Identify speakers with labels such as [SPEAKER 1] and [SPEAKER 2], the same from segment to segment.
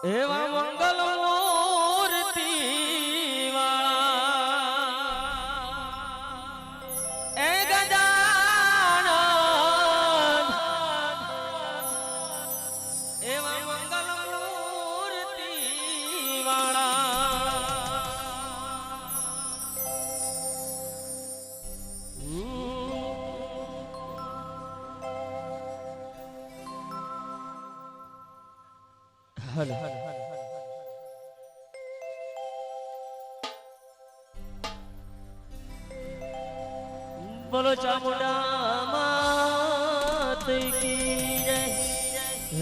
[SPEAKER 1] એવા મંગલ મૂર્તિ વાળા એ ગજાનન એવા મંગલ મૂર્તિ વાળા હલ बोलो चामुंडा मात की जय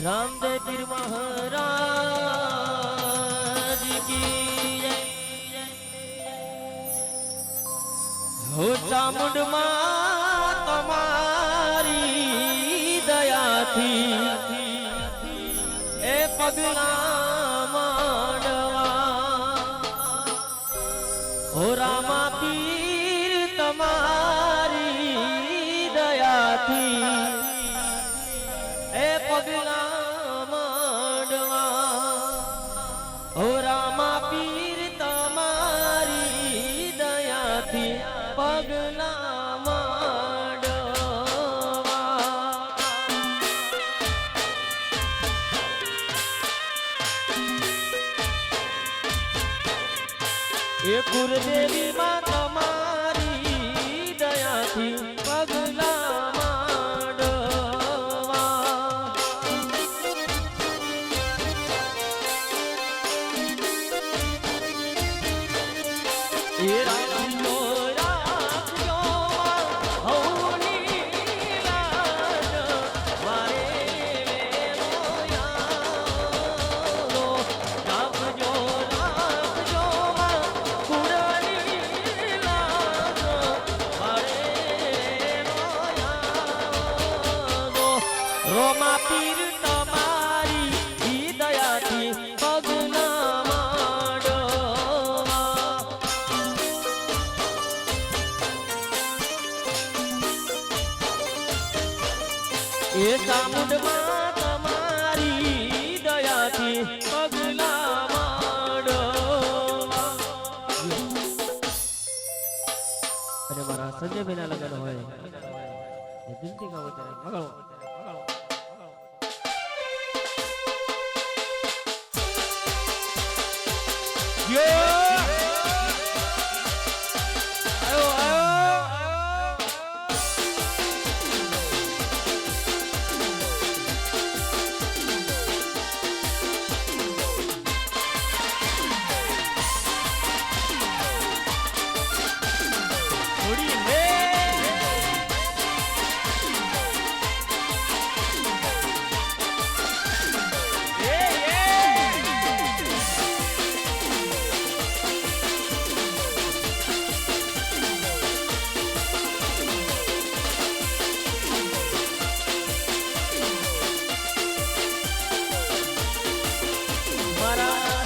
[SPEAKER 1] रामदेव पीर महाराज की जय हो चामुंड मां तुम्हारी दया थी ए पगला मांडवा हो रामा पीर तुम्हारी दया थी ए पगला मांडवा हो रामा पीर तुम्हारी दया थी पगला मांडवा ए कुलदेवी मां तुम्हारी दया थी पगला मांडवा ए राखજો રાખજો હવની લાજ મારે વેરોયાનો રાખજો રાખજો કુળની લાજ મારે વેરોયાનો રોમા પીર તમારી ઈ દયાથી પગલા એ ચામુંડ માં તમારી દયાથી પગલા માંડવા અને મારા સંજયભાઈ ના લગ્ન હોય એ દિલથી ગાવ ત્યારે મગાવો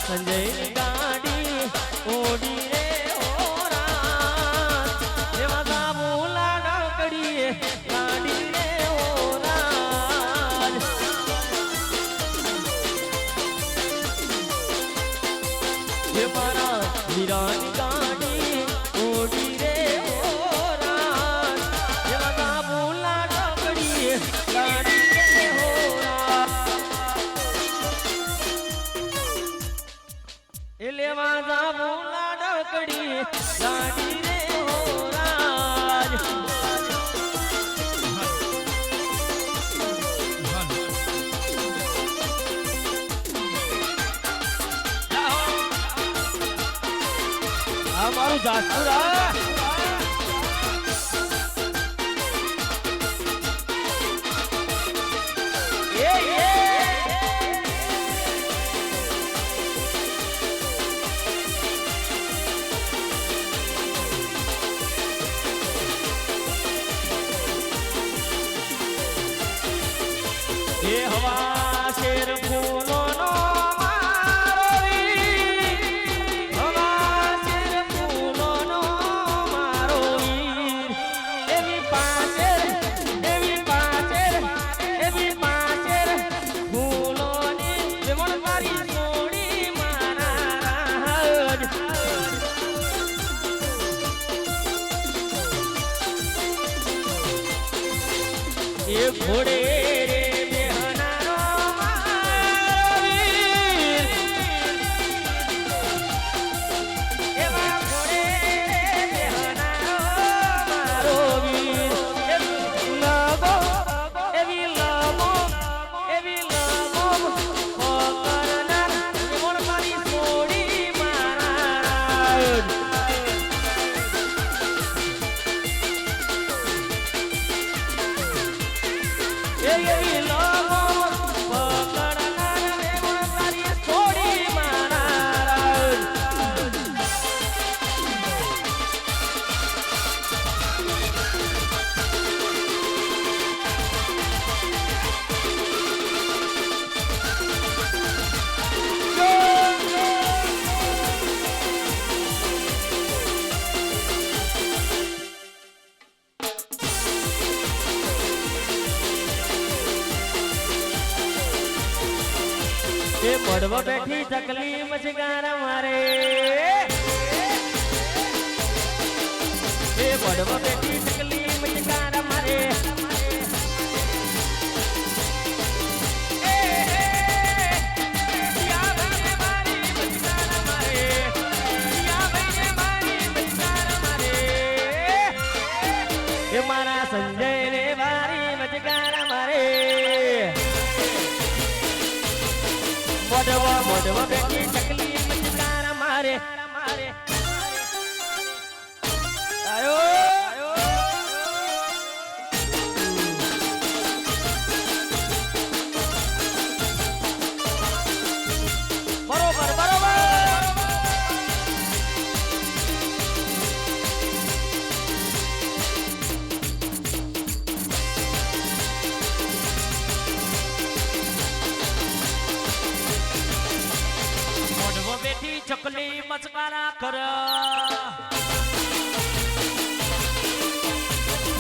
[SPEAKER 1] સંજય ગાડી ઓડી રે ઓરા એવા ગામુલા ડાકડીએ ગાડી રે ઓરા એ મારા વીરાની ગાડી ઓડી રે ઓરા એવા ગામુલા ડાકડીએ ગાડી રે ઓરા લેવા જાવું લાડકડી ગાડી રે હોરાજ આ મારું જાસપુરા એ હવા શેર ફૂલો નો મારો વીર હવા શેર ફૂલો નો મારો વીર એવી પાછળ ફૂલોની જેમણ મારી સોડી એ ઘોડે રે બેહનારો મારો વીર એવા ઘોડે રે બેહનારો મારો વીર લગો એવી લગો પકડનાર મોણ મારી છોડી મારા એવી લગો પકડનાર મોણ મારી છોડી મારા એ પડવા બેઠી ચકલી મચગાર મારે એ પડવા બેઠી ચકલી મચગાર મારે એ મારા સંજય રે વારી મચગાર મારે મોઢવા બેઠી ચકલી મચગાર મારે આયો બરોબર બેઠી ચકલી મચકારા કર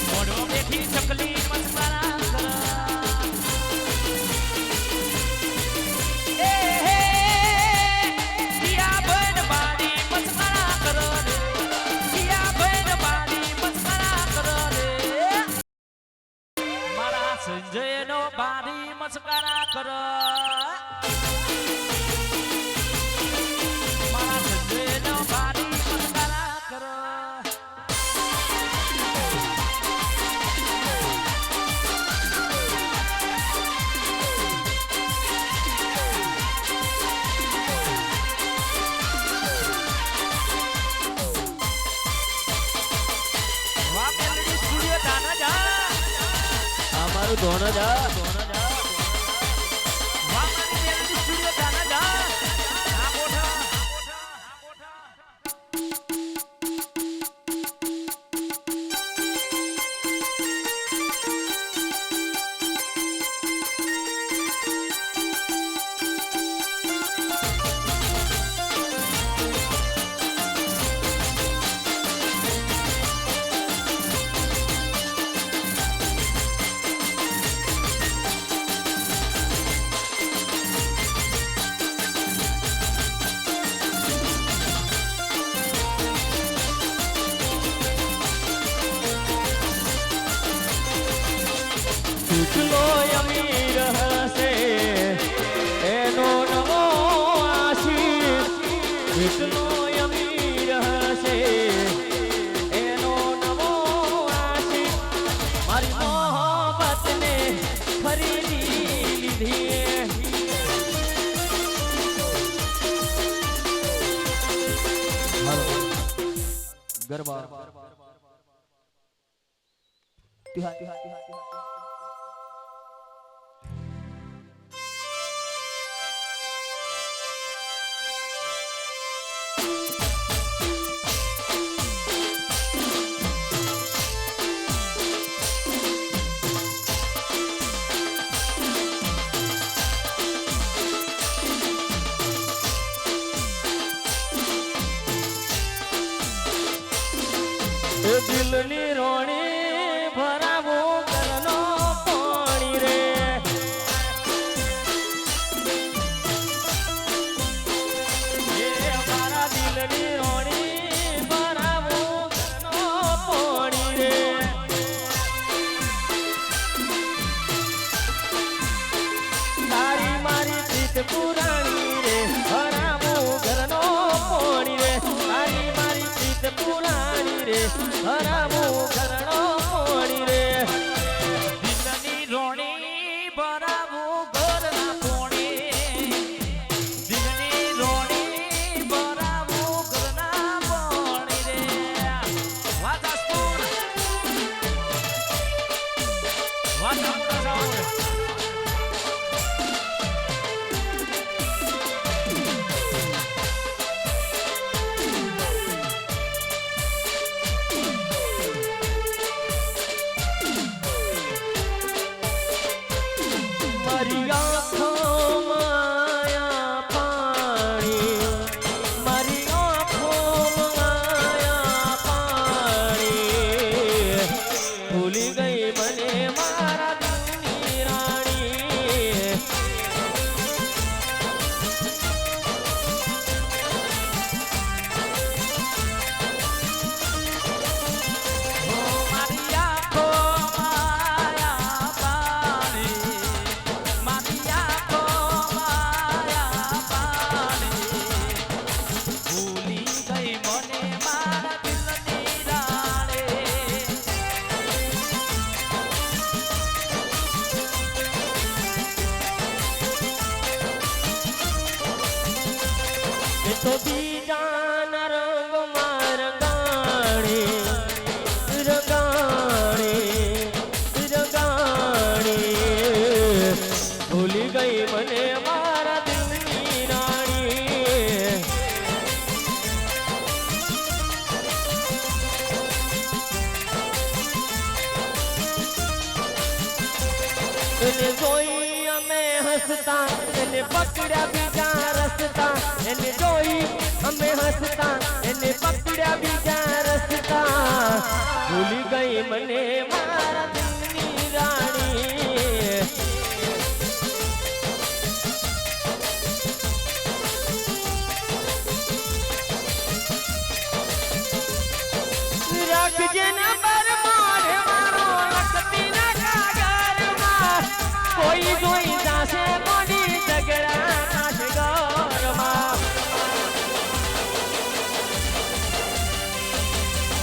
[SPEAKER 1] મોઢો બેઠી ચકલી મચકારા કર એ હે દિયા બન બાડી મચકારા કર રે દિયા બન બાડી મચકારા કર રે મારા સંજય નો બાડી મચકારા કર ધોન જા કેટલો અમીર હશે એનો નવો આશીષ કેટલો અમીર હશે એનો નવો આશીષ મારી મોહબ્બતને ખરીદી લીધી ગરબા દિલની રોણી ભરાવો કરનો હરાવું ઘરનો પોણી રે
[SPEAKER 2] દિલની રોણી ભરાવું ઘરના પોણી દિલની રોણી ભરાવું ઘરના પોણી રે વાદાસપુર વાદાપુર સાઉન્ડ
[SPEAKER 1] મારી આંખોમાં આયા પાણી મારી આંખોમાં આયા પાણી ભૂલી ગઈ મને મારા દિલની રાણી
[SPEAKER 2] મારી આંખોમાં આયા પાણી મારી આંખોમાં આયા પાણી ભૂલી ગઈ મને મારા દિલની રાણી
[SPEAKER 1] એ તો બીજાના રંગમાં રંગાણી રંગાણી રંગાણી ભૂલી ગઈ મને મારા દિલની રાણી એને જોઈ અમે હસતા એને પકડ્યા બીજા રસ્તા એને જોઈ અમે હસતા એને પકડ્યા બીજા રસ્તા ભૂલી ગઈ મને મારા દિલની રાણી રાખજે નંબર મોઢે મારો લખતી ના કાગળમાં કોઈ જોઈ જાશે મોડી ઝઘડા થશે ઘરમાં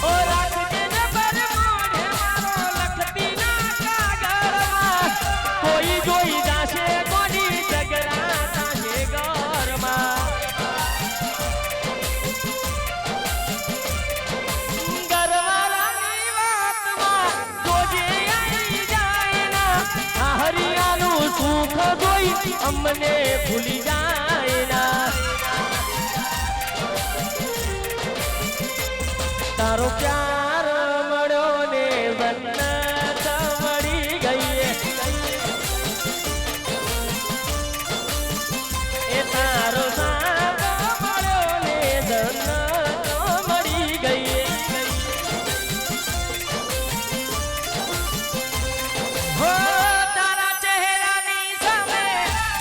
[SPEAKER 1] ઓ રાખજે નંબર મોઢે મારો લખતી ના કાગળમાં કોઈ જોઈ જાશે મોડી ઝઘડા થશે ઘરમાં ઘરવાળાની વાતમાં જોજે આવી જાય ના આ હરિયાનું સુખ જોઈ અમને ભૂલી જાય ના તારો પ્યાર મળ્યો ને જન્નત મળી ગઈ એ તારો સાથ મળ્યો ને જન્નત મળી ગઈ
[SPEAKER 2] હો તારા ચહેરાની સામે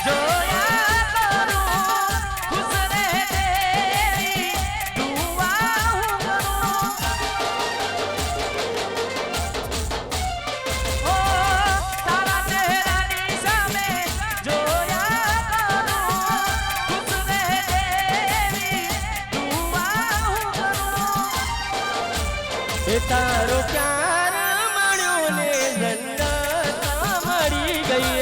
[SPEAKER 2] જોયા કરું ખુશ રહે તેરી દુઆ હું કરું હો તારા ચહેરાની સામે જોયા કરું ખુશ રહે તેરી દુઆ હું કરું
[SPEAKER 1] એ તારો પ્યાર મળ્યો ને જન્નત મળી ગઈ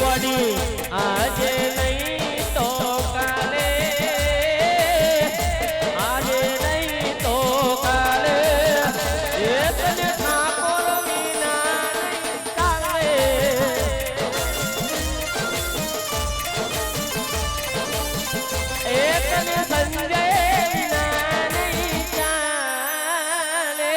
[SPEAKER 1] પડી આજે નહીં તો કાલે, આજે નહીં તો કાલે એ તને ઠાકોર વિના નહીં ચાલે. એ તને સંજય વિના નહીં ચાલે.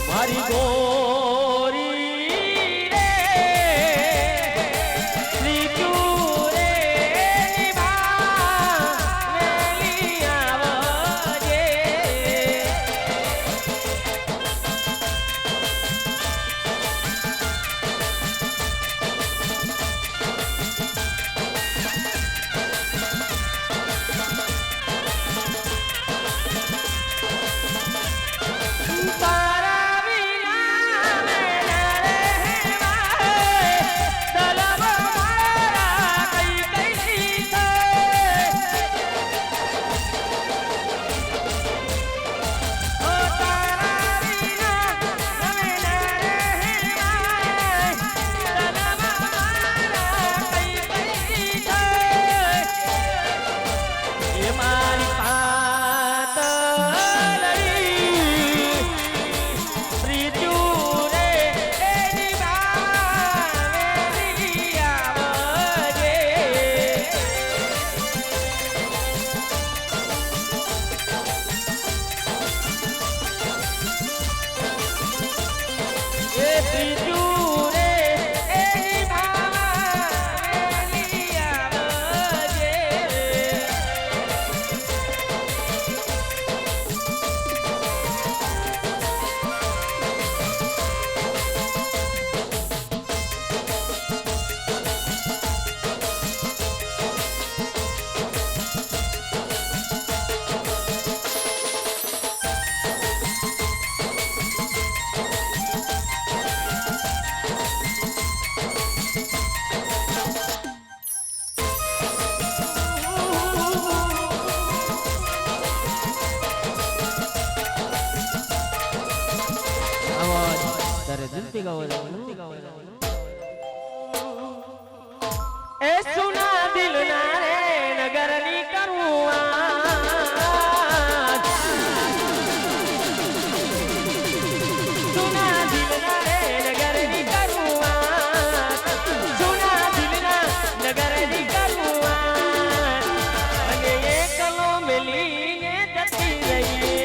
[SPEAKER 1] મારી ગોરી રે શ્રીચૂ રે નિભા વેલી આવજે. તારા વિના મેં ન રહેવાય, તલબ મારા કઈ કઈ થાય. ઓ તારા વિના મેં ન રહેવાય, તલબ મારા કઈ કઈ થાય. એ મારી પાતળી શ્રીચૂ રે નિભા વેલી આવજે. એ શ્રીચૂ રે નિભા વેલી આવજે. આવાજ તારે દિલથી ગાવાનું. એ સુના દિલના રે નગરની કરું વાત. સુના દિલના રે નગરની કરું વાત. સુના દિલના નગરની કરું વાત. અને એકલો મેલીને જતી રહીએ.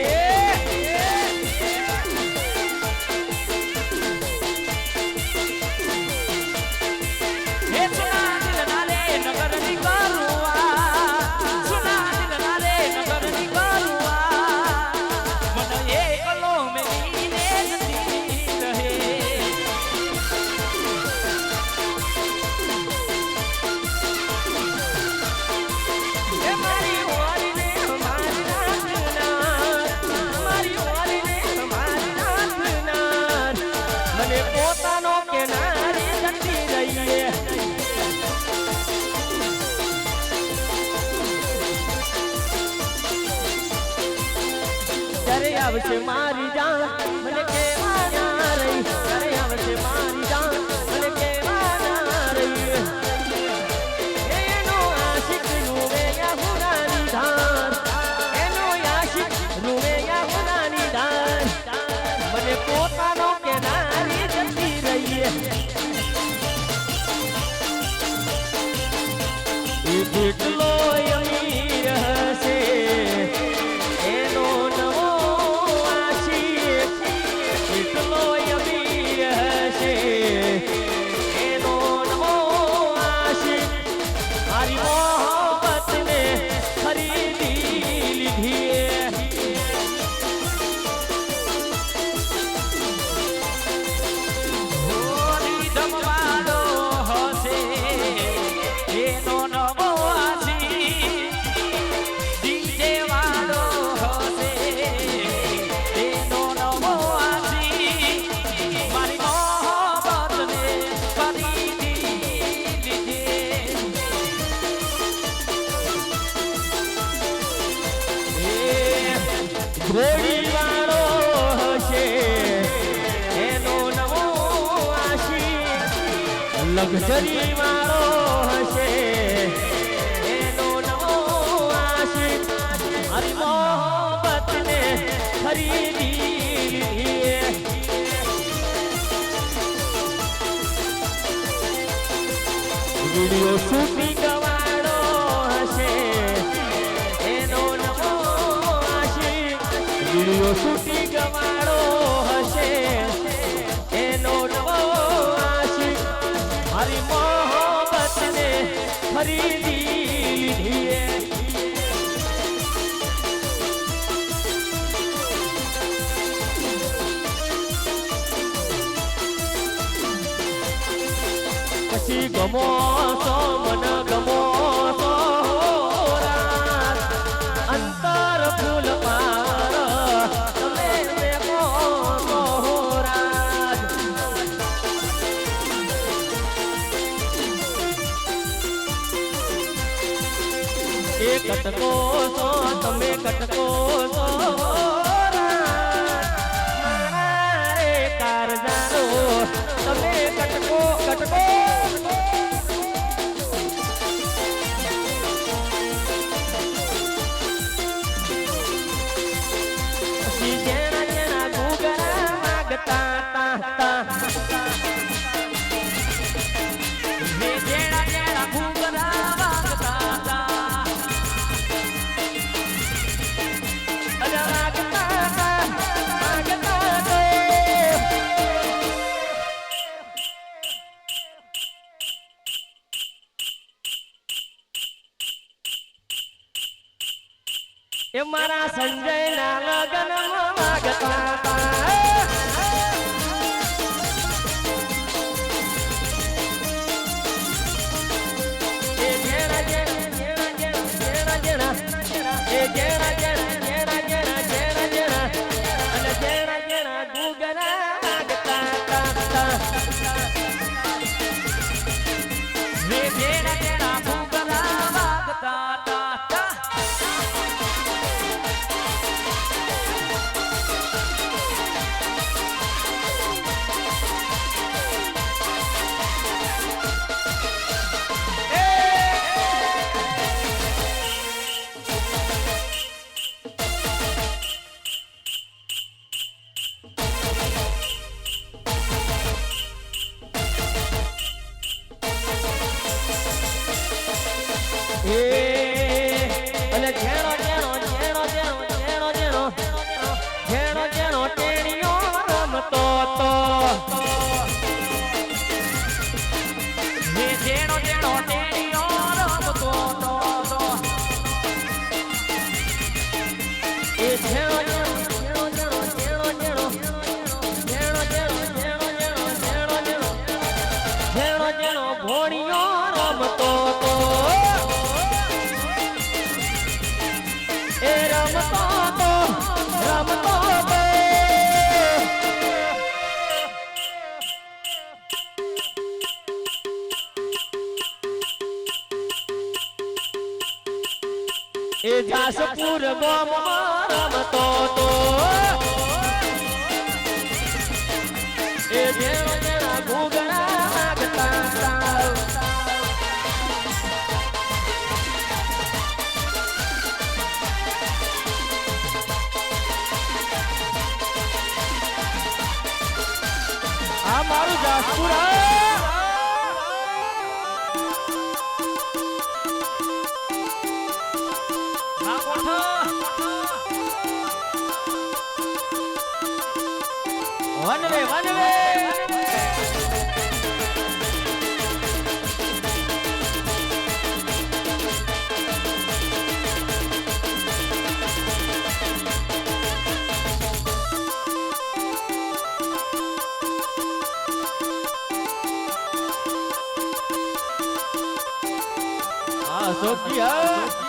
[SPEAKER 1] હે સુના દિલના રે નગરની કરું વાત. સુના દિલના રે નગરની કરું વાત. મને એકલો મેલીને જતી રહે. એ મારી વાલીને મારી નાથનાર, મારી વાલીને મારી નાથનાર, મને પોતાનો કેનારે જતી રહીએ. ત્યારે આવશે મારી જાન મને કેવા ના રહી. ત્યારે આવશે મારી જાન મને કેવા ના રહી. એનો આશિક રૂવે યાહુરાની ધાર, એનો આશિક રૂવે યાહુરાની ધાર, મને પોતાનો કેનારી જતી રહીએ. એ કેટલો અમીર હશે એનો નવો આશિક, કેટલો અમીર હશે એનો નવો આશિક. મારી મોહબ્બતને ખરીદી લીધી. હોરી ધમવાળો હશે એનો નવો આશિક. લક્ઝરી વાળો હશે એનો નવો આશિક મારી મોહબ્બતને ખરીદી વિડિયો શૂટિંગ વાળો હશે એનો નવો આશિક વિડિયો શૂટિંગ વાળો હશે એનો નવો આશિક મારી મોહબ્બતને ખરીદી લીધી પછી ગમો સો મન ગમો સો રાત અંતર ફૂલ પાર તમે પ્રેમો સો રાત એ કટકો સો તમે કટકો સો કારજાનો તમે કટકો કટકો જેણા જેણા ગુગરા માગતા તા તા
[SPEAKER 2] જેણા જેણા ઘૂંઘરા વાગતા તા
[SPEAKER 1] અને માગતા તા માગતા તો એ મારા સંજયના લગ્નમાં માગતા તા એ જેણા જેણા જેણા જેણા જેણા એ જેણા જેણા જેણા જેણા જેણા જેણા અને જેણા જેણા ગુગરા માગતા તા તા
[SPEAKER 2] જેણા જેણા ઘૂંઘરા વાગતા તા
[SPEAKER 1] અને જેણો જેણો જેણો જેણો જેણો જેણો જેણો જેણો ટેણીઓ રમતો તો
[SPEAKER 2] જેણો જેણો ટેણીઓ રમતો તો
[SPEAKER 1] એ જેણો જેણો જેણો જેણો જેણો જેણો જેણો જેણો જેણો જેણો જેણો જેણો જેણો જેણો ભોણીઓ રમતો તો એ રમતો તો રમતો તો એ જાસપુર ગામમાં રમતો તો એ જેણો જેણા ઘૂંઘરા માગતા તા આ મારું જાસપુર વનવે વનવે આ સોકિયા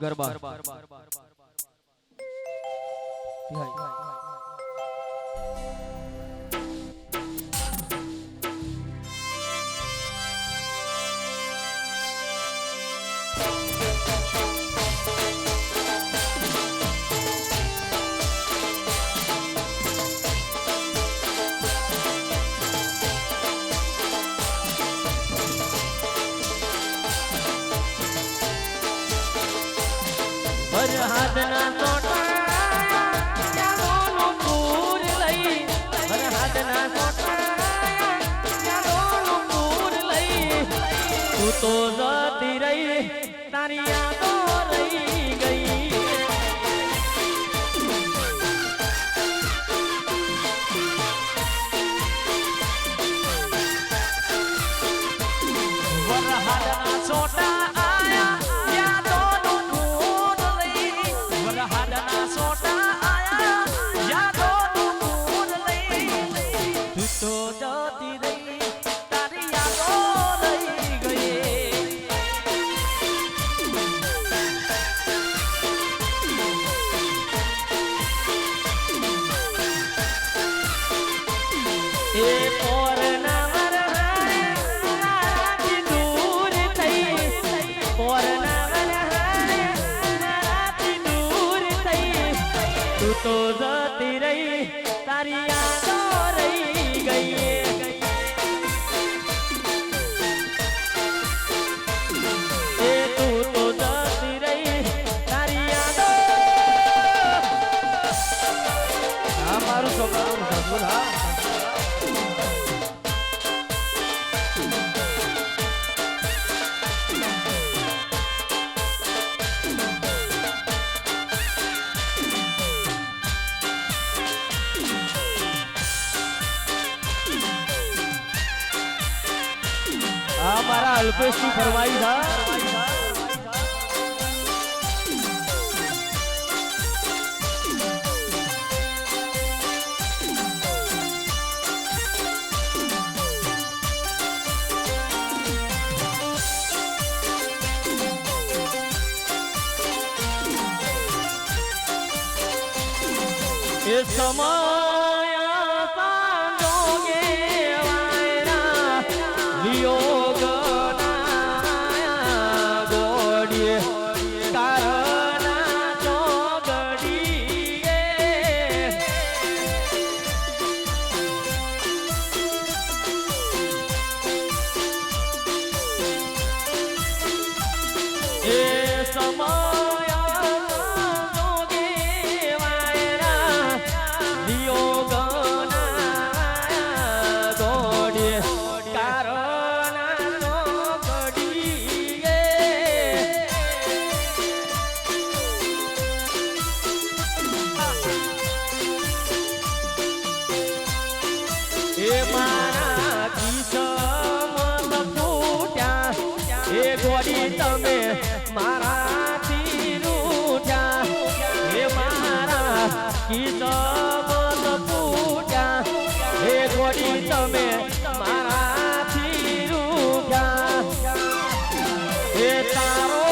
[SPEAKER 1] ગરબા હાથના સોટા ચાલોનું પૂર લઈ હાથના સોટા ચાલોનું પૂર લઈ તું તો જતી રહી તારી યાદો રહી ગઈ
[SPEAKER 2] વરહાદના સોટા તો જતી રહી તારી યાદો રહી ગઈ એ તું તો જતી રહી તારી યાદો આ મારું છોકરું સગુલ હા हमारा अल्पेश की फरमाई था ये समय सांजोगे वायरा वियोग તમે મારાથી રૂઠ્યા હે મારા કિસ્મત ફૂટ્યા હે ગોડી તમે મારાથી રૂઠ્યા હે તારો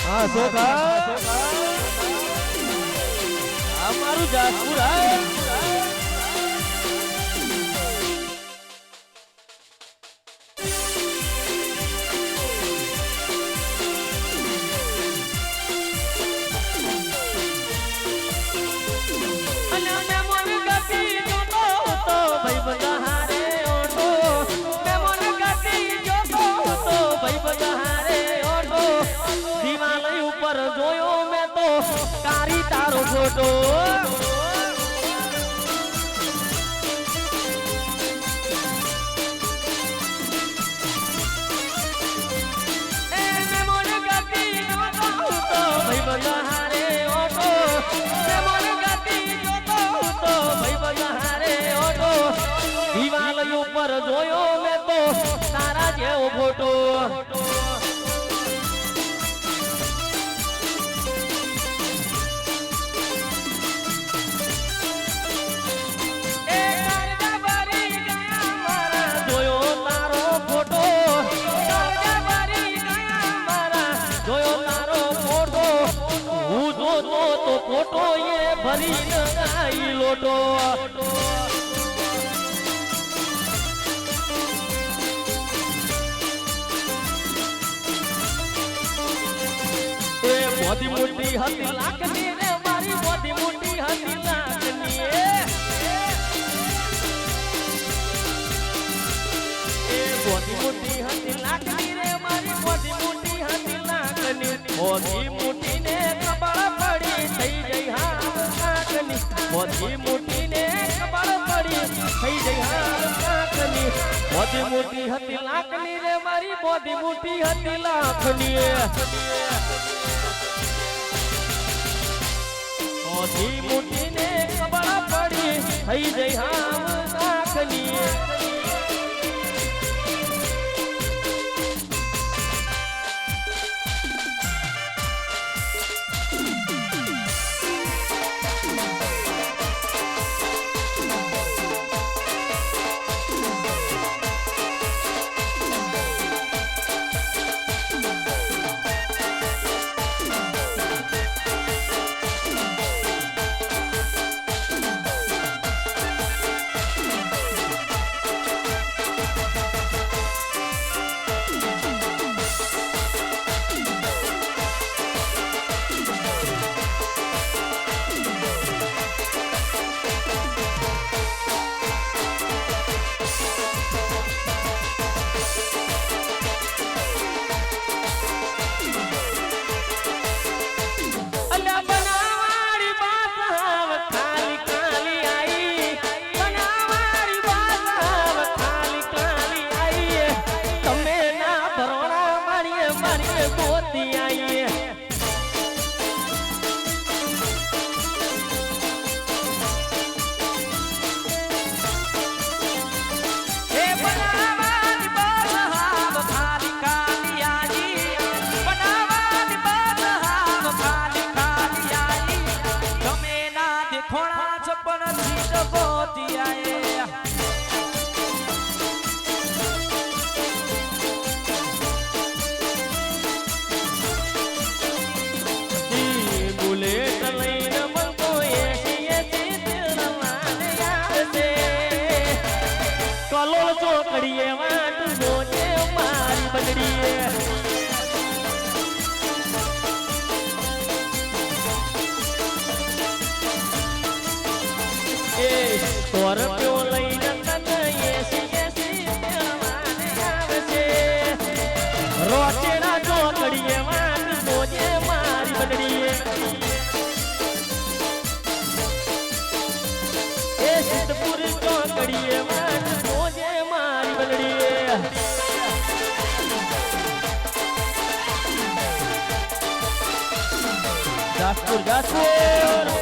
[SPEAKER 2] हाँ सोखा हमारू जासपुर है
[SPEAKER 1] ફોટો ઉપર જોયો મેં તો તારા જેવો ફોટો જોયો તારો ફોટો જોયો તારો ફોટો હું જોતો તો ફોટો એ ભરી ગાઈ લોટો મોટી મોટી હતી લાખની રે મારી મોટી મોટી હતી લાખની મોટી મોટી હતી લાખની રે મારી મોટી મોટી હતી લાખની મોટી મોટી ને કબળ પડી થઈ ગઈ હાલ કાકની મોટી મોટી ને કબળ પડી થઈ ગઈ હાલ કાકની મોટી મોટી હતી લાખની રે મારી મોટી મોટી હતી લાખની મોટી મોટી ને કબળ પડી થઈ જઈ હાવ કાકની ચોકડીએ વાટ જોજે મારી બંદડીએ ₹100 લઈને તને 80 મેળવાને આવે છે રોચેડા ચોકડીએ વાટ જોજે મારી બંદડીએ સિદ્ધપુર ચોકડીએ વાટ જોજે મારી બંદડીએ જાસપુર જાસપુર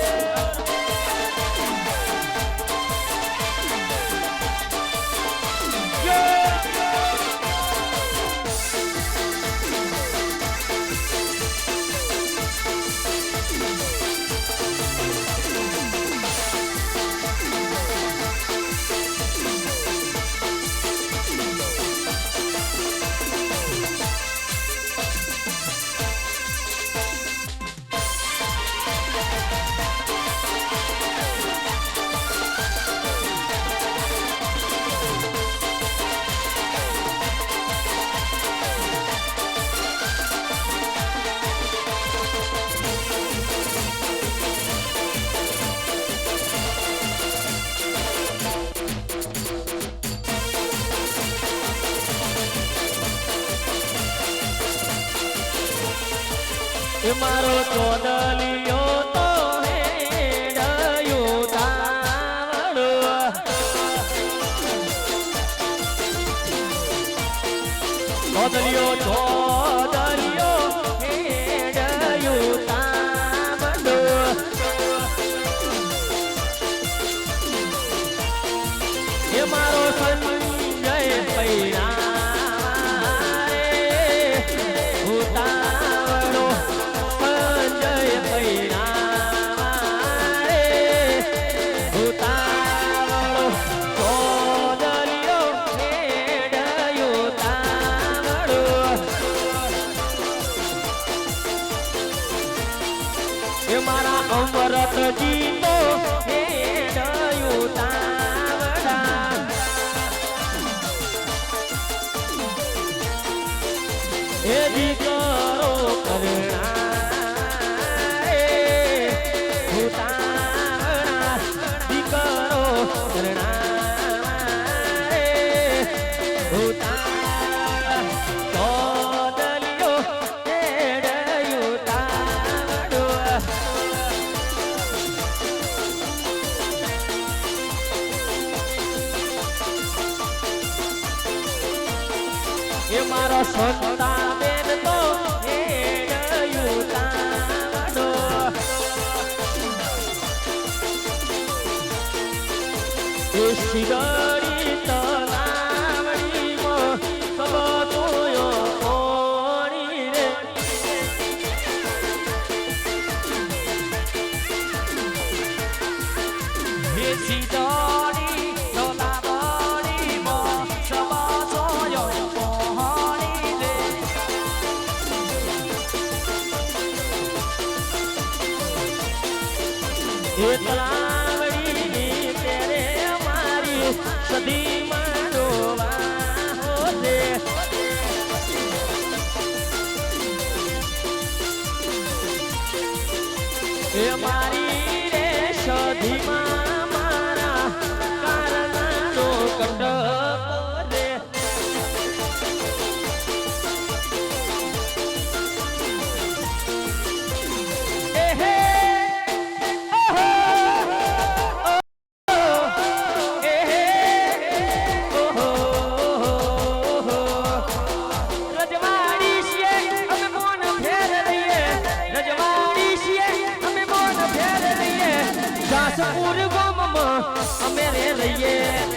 [SPEAKER 1] मारो चौदलियो तो है
[SPEAKER 2] ભરતજી તો હેડયું તાવડા એ દીકરો કરણા રે ભૂતાવડા દીકરો કરણા રે ભૂતાવડા ચોદલિયો હેડયું તાવડું એ મારો સંતા બેન તો હેડયું તાવડો એ શિગડી તલાવડીમાં કબતોયો કોણી રે એ શિગડી તલાવડીમાં કબતોયો કોણી રે એ તલાવડીની તેરે મારી સદી માનોવા હોતે એ મારી રે સદીમાં મારા કારનાનો કંડકો રે રજવાડી છીએ અમે મોન ફેર રહીએ રજવાડી છીએ અમે મોન ફેર રહીએ જાસપુર ગામમાં અમે રે રહીએ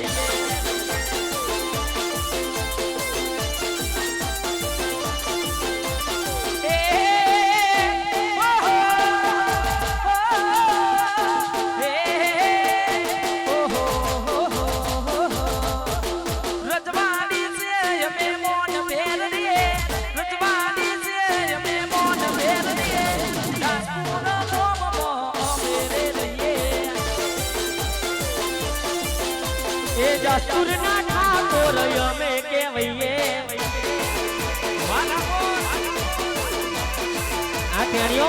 [SPEAKER 2] રજવાડી છે અમે મોન ફેર રહીએ રજવાડી છે અમે મોન ફેર રહીએ જાસપુર ગામમાં અમે રે રહીએ એ જાસપુરના ઠાકોર અમે કહેવાઈએ આ ટેણીઓ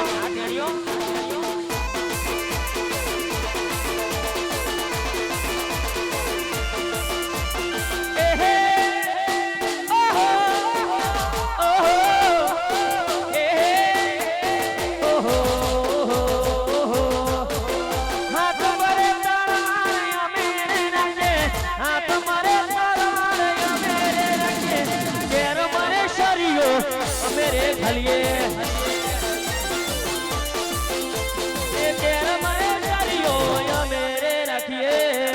[SPEAKER 2] મેરે ઘલિએ એ તેર મારે ચાલ્યો મેરે રાખીએ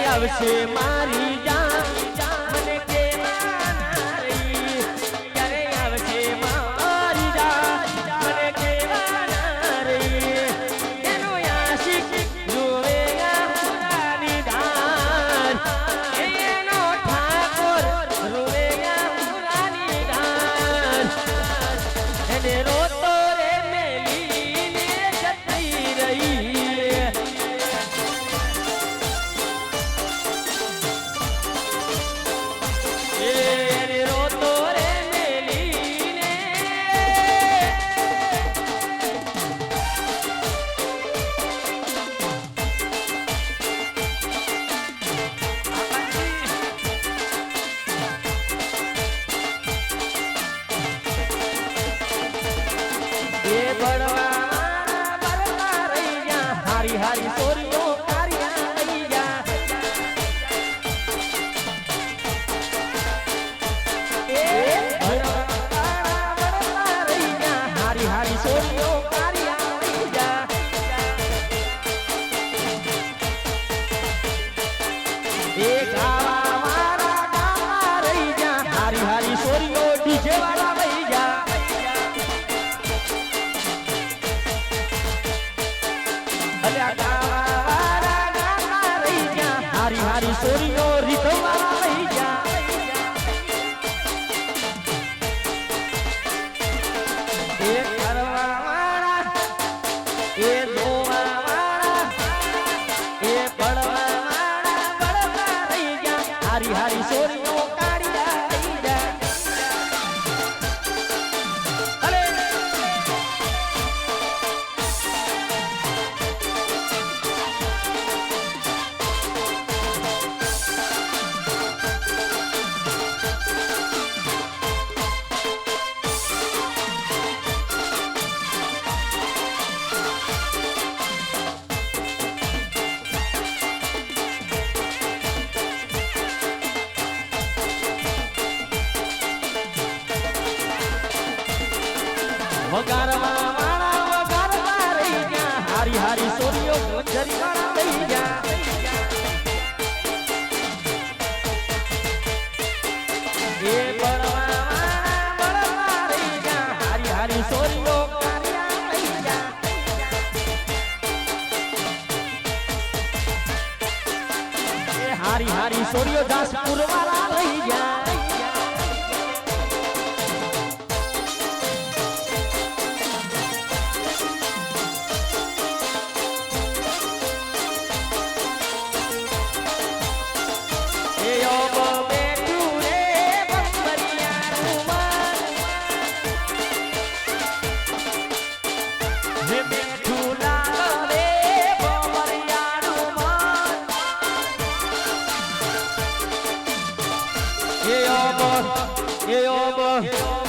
[SPEAKER 1] આવશે મારી જાન મને કેવા ના રહી ક્યારે આવશે મારી જાન મને કેવા ના રહી એનો આશિક જોવે પુરાની દાન એનો ઠાકોર રોવે પુરાની દાન એને રોતો રે મેલીને જતી રહી એને રોતો રે મેલીને એ બળવા બળવા રહી જા હારી હારી સોરીઓ કારિયા રહી જા એ બળવા બળવા રહી જા હારી હારી સોરીઓ કારિયા રહી જા એ ગાવા વાળા ગાવા રહી જા હારી હારી સોરીઓ ડીજે વાળા રહી જા અલ્યા ગાવા વાળા ગાવા રહી જા હારી હારી સોરીઓ રીતો વાળા રહી જા એ કરવા વાળા એ જોવા વાળા એ પડવા વાળા પડવા રહી જા હારી હારી સોરીઓ કાઢ્યા રહી જા અરે વગારવા વાળા વગારવા રહી જા હારી હારી સોરીઓ ગંજરી વાળા રહી જા એ બળવા વાળા બળવા રહી જા હારી હારી સોરીઓ કારિયા રહી જા એ હારી હારી સોરીઓ દાસપુર વાળા રહી જા એ ઓબ બેઠું રે બંબરિયાનું મન હે બેઠું લાલ રે બંબરિયાનું મન એ ઓબ